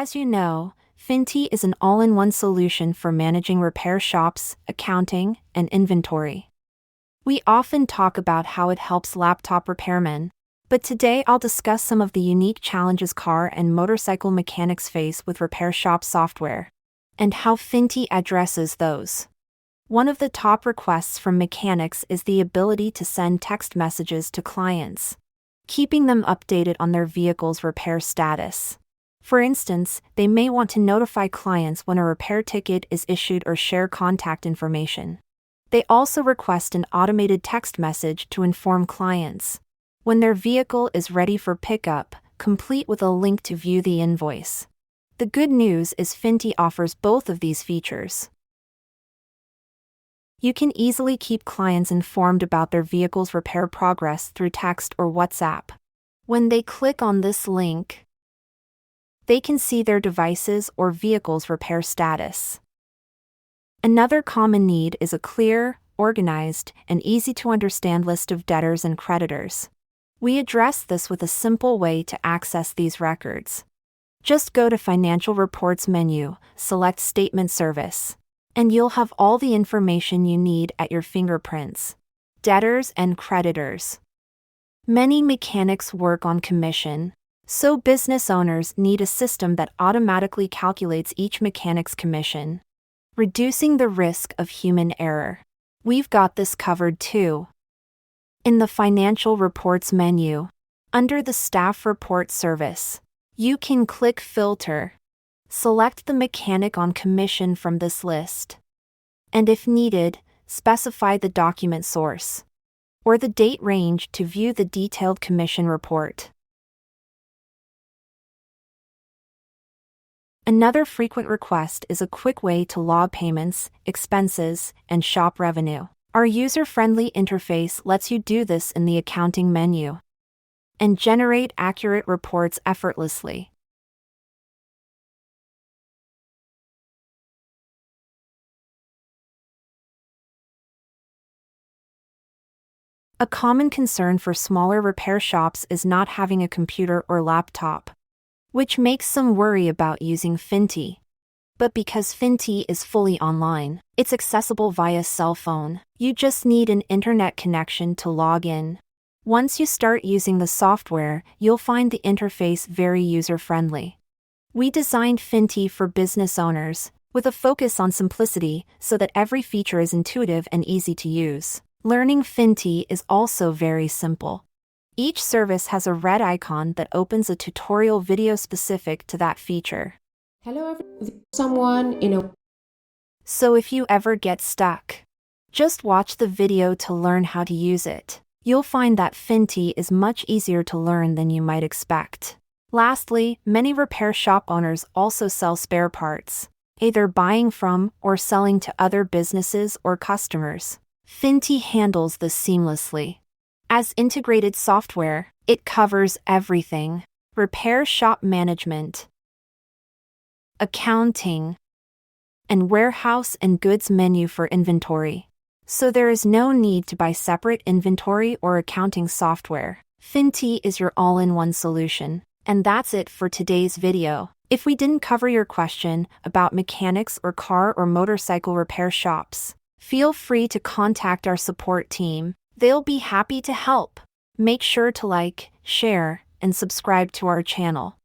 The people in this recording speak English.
As you know, Finty is an all-in-one solution for managing repair shops, accounting, and inventory. We often talk about how it helps laptop repairmen, but today I'll discuss some of the unique challenges car and motorcycle mechanics face with repair shop software, and how Finty addresses those. One of the top requests from mechanics is the ability to send text messages to clients, keeping them updated on their vehicle's repair status. For instance, they may want to notify clients when a repair ticket is issued or share contact information. They also request an automated text message to inform clients when their vehicle is ready for pickup, complete with a link to view the invoice. The good news is Finty offers both of these features. You can easily keep clients informed about their vehicle's repair progress through text or WhatsApp. When they click on this link, they can see their device's or vehicle's repair status. Another common need is a clear, organized, and easy-to-understand list of debtors and creditors. We address this with a simple way to access these records. Just go to Financial Reports menu, select Statement Service, and you'll have all the information you need at your fingerprints. Debtors and creditors. Many mechanics work on commission, so business owners need a system that automatically calculates each mechanic's commission, reducing the risk of human error. We've got this covered too. In the Financial Reports menu, under the Staff Report service, you can click Filter. Select the mechanic on commission from this list, and if needed, specify the document source or the date range to view the detailed commission report. Another frequent request is a quick way to log payments, expenses, and shop revenue. Our user-friendly interface lets you do this in the accounting menu and generate accurate reports effortlessly. A common concern for smaller repair shops is not having a computer or laptop, which makes some worry about using Finty. But because Finty is fully online, it's accessible via cell phone. You just need an internet connection to log in. Once you start using the software, you'll find the interface very user-friendly. We designed Finty for business owners, with a focus on simplicity so that every feature is intuitive and easy to use. Learning Finty is also very simple. Each service has a red icon that opens a tutorial video specific to that feature. Hello everyone, someone in a... So if you ever get stuck, just watch the video to learn how to use it. You'll find that Finty is much easier to learn than you might expect. Lastly, many repair shop owners also sell spare parts, either buying from or selling to other businesses or customers. Finty handles this seamlessly. As integrated software, it covers everything: repair shop management, accounting, and warehouse and goods menu for inventory. So there is no need to buy separate inventory or accounting software. Finty is your all-in-one solution. And that's it for today's video. If we didn't cover your question about mechanics or car or motorcycle repair shops, feel free to contact our support team. They'll be happy to help. Make sure to like, share, and subscribe to our channel.